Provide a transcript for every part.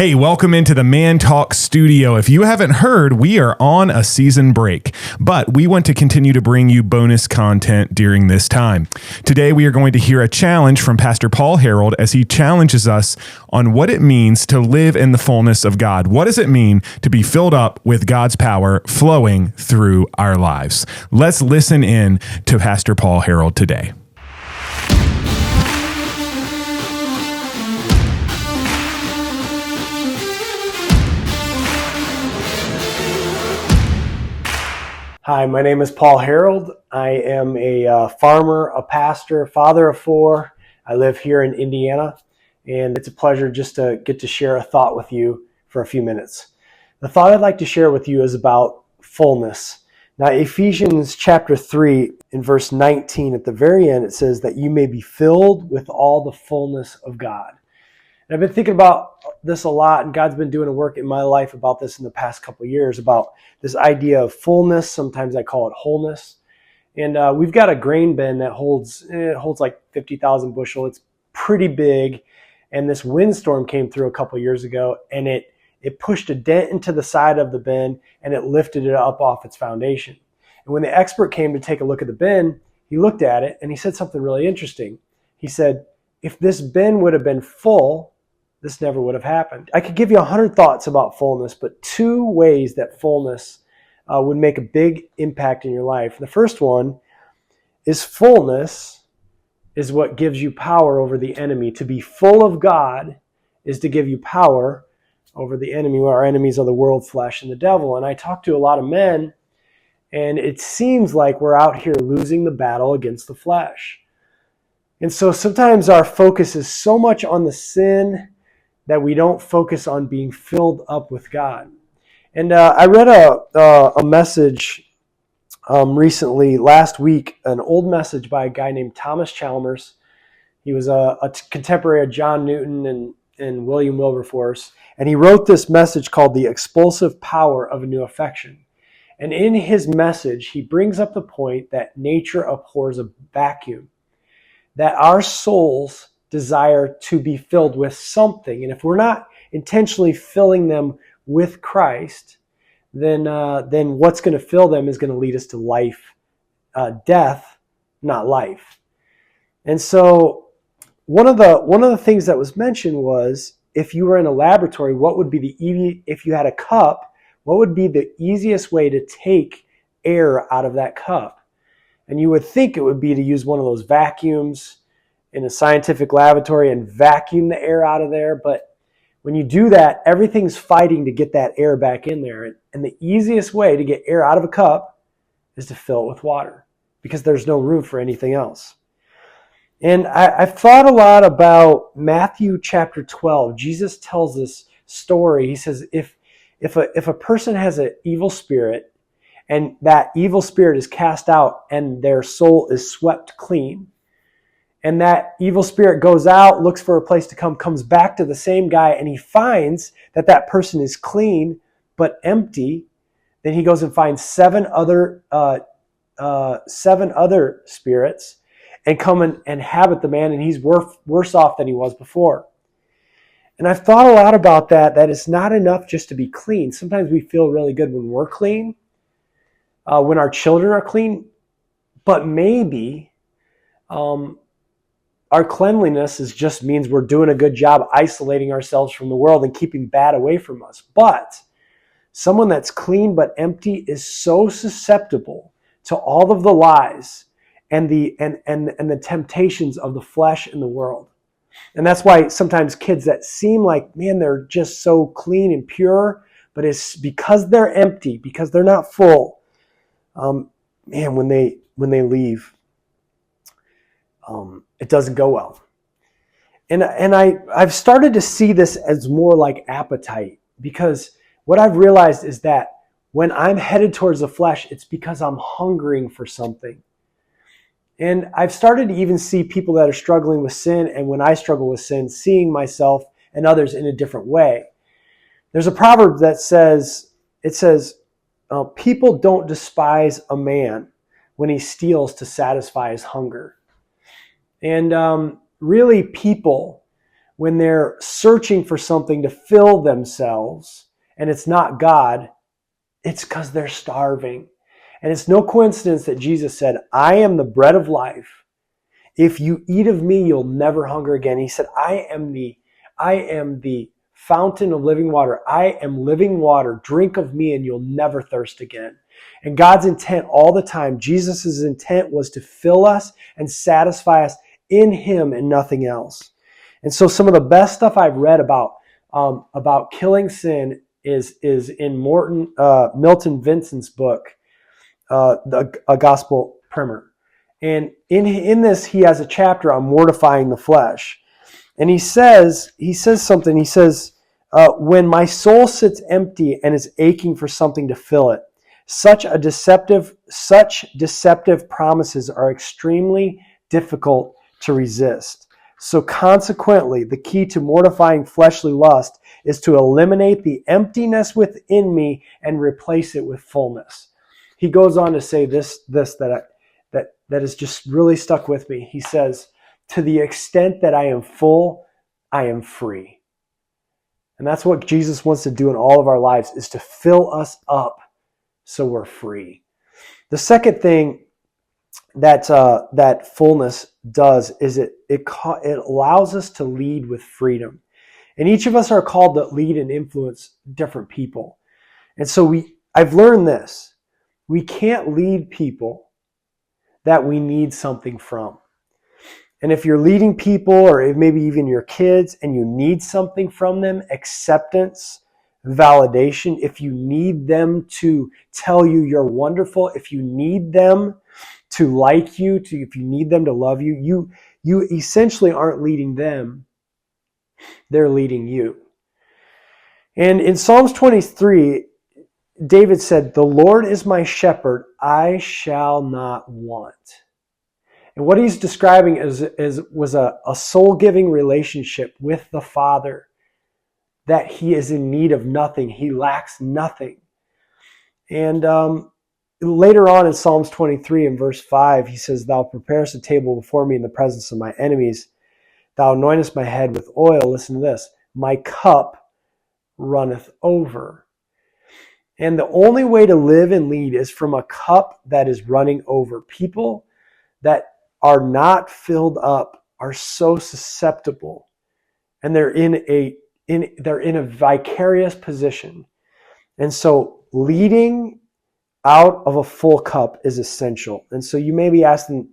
Hey, welcome into the Mantalk studio. If you haven't heard, we are on a season break, but we want to continue to bring you bonus content during this time. Today, we are going to hear a challenge from Pastor Paul Herold as he challenges us on what it means to live in the fullness of God. What does it mean to be filled up with God's power flowing through our lives? Let's listen in to Pastor Paul Herold today. Hi, my name is Paul Herold. I am a farmer, a pastor, father of four. I live here in Indiana, and it's a pleasure just to get to share a thought with you for a few minutes. The thought I'd like to share with you is about fullness. Now, Ephesians chapter 3 in verse 19, at the very end, it says that you may be filled with all the fullness of God. And I've been thinking about this a lot, and God's been doing a work in my life about this in the past couple of years, about this idea of fullness. Sometimes I call it wholeness. And we've got a grain bin that holds like 50,000 bushel. It's pretty big. And this windstorm came through a couple of years ago, and it pushed a dent into the side of the bin, and it lifted it up off its foundation. And when the expert came to take a look at the bin, he looked at it, and he said something really interesting. He said, if this bin would have been full, this never would have happened. I could give you 100 thoughts about fullness, but two ways that fullness would make a big impact in your life. The first one is fullness is what gives you power over the enemy. To be full of God is to give you power over the enemy. Our enemies are the world, flesh, and the devil. And I talk to a lot of men, and it seems like we're out here losing the battle against the flesh. And so sometimes our focus is so much on the sin that we don't focus on being filled up with God. And I read a message recently, last week, an old message by a guy named Thomas Chalmers. He was a contemporary of John Newton and William Wilberforce. And he wrote this message called The Explosive Power of a New Affection. And in his message, he brings up the point that nature abhors a vacuum, that our souls desire to be filled with something. And if we're not intentionally filling them with Christ, then what's going to fill them is going to lead us to life, death, not life. And so one of the things that was mentioned was, if you were in a laboratory, what would be if you had a cup, what would be the easiest way to take air out of that cup? And you would think it would be to use one of those vacuums in a scientific laboratory and vacuum the air out of there. But when you do that, everything's fighting to get that air back in there. And the easiest way to get air out of a cup is to fill it with water, because there's no room for anything else. And I've thought a lot about Matthew chapter 12. Jesus tells this story. He says, if a person has an evil spirit, and that evil spirit is cast out and their soul is swept clean, and that evil spirit goes out, looks for a place to come, comes back to the same guy, and he finds that that person is clean but empty. Then he goes and finds seven other spirits and come and inhabit the man, and he's worse off than he was before. And I've thought a lot about that it's not enough just to be clean. Sometimes we feel really good when we're clean, when our children are clean, but maybe our cleanliness just means we're doing a good job isolating ourselves from the world and keeping bad away from us. But someone that's clean but empty is so susceptible to all of the lies and the temptations of the flesh and the world. And that's why sometimes kids that seem like, man, they're just so clean and pure, but it's because they're empty, because they're not full. When they leave, it doesn't go well. And I've started to see this as more like appetite, because what I've realized is that when I'm headed towards the flesh, it's because I'm hungering for something. And I've started to even see people that are struggling with sin, and when I struggle with sin, seeing myself and others in a different way. There's a proverb that says, people don't despise a man when he steals to satisfy his hunger. And really, people when they're searching for something to fill themselves and it's not God, it's because they're starving. And it's no coincidence that Jesus said, I am the bread of life. If you eat of me, you'll never hunger again. He said, I am the fountain of living water. I am living water. Drink of me and you'll never thirst again. And God's intent all the time, Jesus' intent was to fill us and satisfy us in him and nothing else. And so some of the best stuff I've read about killing sin is in Milton Vincent's book, A Gospel Primer. And in this, he has a chapter on mortifying the flesh. And he says something. He says, when my soul sits empty and is aching for something to fill it, such deceptive promises are extremely difficult to resist. So consequently, the key to mortifying fleshly lust is to eliminate the emptiness within me and replace it with fullness. He goes on to say this that has just really stuck with me. He says, to the extent that I am full, I am free. And that's what Jesus wants to do in all of our lives, is to fill us up so we're free. The second thing that fullness does is it allows us to lead with freedom. And each of us are called to lead and influence different people. And so I've learned this. We can't lead people that we need something from. And if you're leading people, or maybe even your kids, and you need something from them, acceptance, validation, if you need them to tell you you're wonderful, if you need them to like you, if you need them to love you, you essentially aren't leading them, they're leading you. And in Psalms 23, David said, the Lord is my shepherd, I shall not want. And what he's describing was a soul-giving relationship with the Father, that he is in need of nothing. He lacks nothing. And later on in Psalms 23 in verse 5, he says, thou preparest a table before me in the presence of my enemies. Thou anointest my head with oil. Listen to this. My cup runneth over. And the only way to live and lead is from a cup that is running over. People that are not filled up are so susceptible, and they're in a vicarious position. And so leading out of a full cup is essential. And so you may be asking,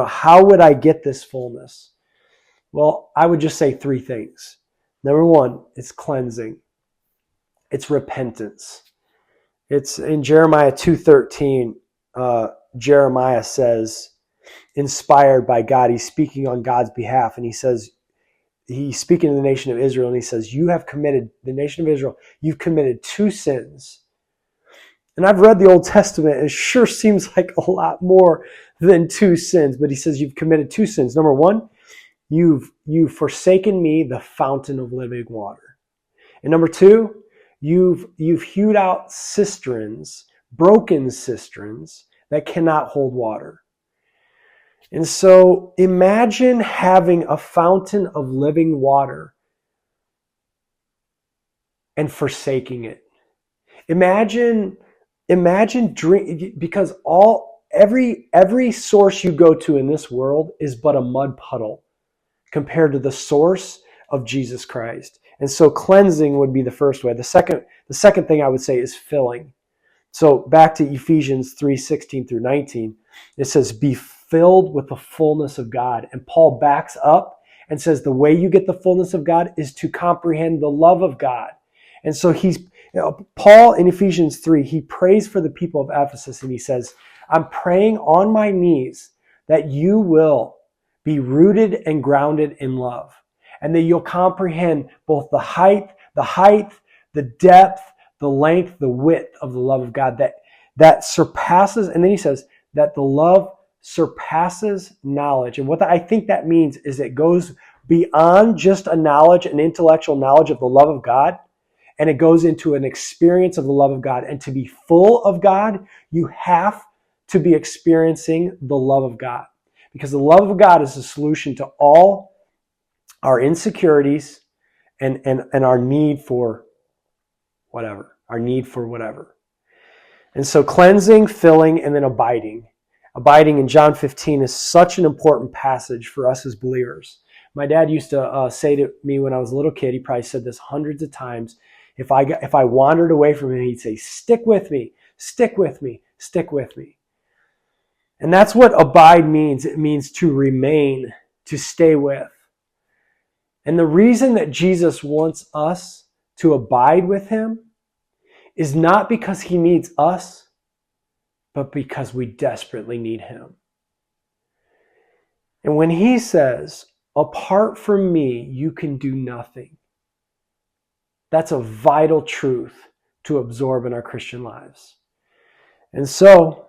how would I get this fullness? Well, I would just say three things. Number one, it's cleansing. It's repentance. It's in Jeremiah 2:13, Jeremiah says, inspired by God, he's speaking on God's behalf, and he says, he's speaking to the nation of Israel, and he says, the nation of Israel, you've committed two sins. And I've read the Old Testament, and it sure seems like a lot more than two sins, but he says you've committed two sins. Number one, you've forsaken me, the fountain of living water. And number two, you've hewed out cisterns, broken cisterns that cannot hold water. And so imagine having a fountain of living water and forsaking it. Imagine drink, because every source you go to in this world is but a mud puddle compared to the source of Jesus Christ. And so cleansing would be the first way. The second thing I would say is filling. So back to Ephesians 3:16 through 19, it says, be filled with the fullness of God. And Paul backs up and says the way you get the fullness of God is to comprehend the love of God. And so Paul in Ephesians 3, he prays for the people of Ephesus, and he says, I'm praying on my knees that you will be rooted and grounded in love, and that you'll comprehend both the height, the depth, the length, the width of the love of God that surpasses, and then he says that the love surpasses knowledge. And what I think that means is it goes beyond just a knowledge, an intellectual knowledge of the love of God, and it goes into an experience of the love of God. And to be full of God, you have to be experiencing the love of God, because the love of God is the solution to all our insecurities and our need for whatever. And so cleansing, filling, and then abiding. Abiding in John 15 is such an important passage for us as believers. My dad used to say to me when I was a little kid, he probably said this hundreds of times, if I wandered away from him, he'd say, stick with me, stick with me, stick with me. And that's what abide means. It means to remain, to stay with. And the reason that Jesus wants us to abide with him is not because he needs us, but because we desperately need him. And when he says, apart from me, you can do nothing, that's a vital truth to absorb in our Christian lives. And so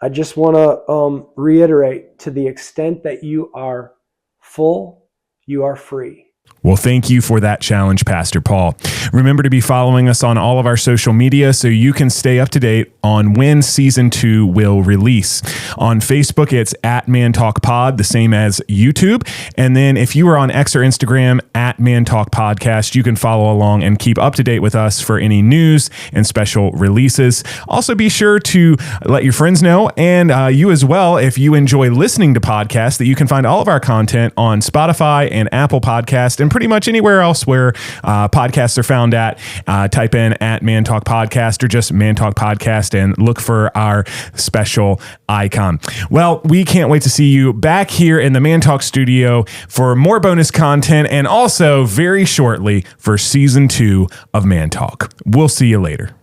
I just want to reiterate, to the extent that you are full, you are free. Well, thank you for that challenge, Pastor Paul. Remember to be following us on all of our social media so you can stay up to date on when season 2 will release. On Facebook, it's at mantalk pod, the same as YouTube. And then if you are on X or Instagram, at mantalk podcast, you can follow along and keep up to date with us for any news and special releases. Also, be sure to let your friends know, and you as well, if you enjoy listening to podcasts, that you can find all of our content on Spotify and Apple Podcasts, and pretty much anywhere else where podcasts are found at. Type in at Mantalk Podcast or just Mantalk Podcast and look for our special icon. Well, we can't wait to see you back here in the Mantalk studio for more bonus content, and also very shortly for season 2 of Mantalk. We'll see you later.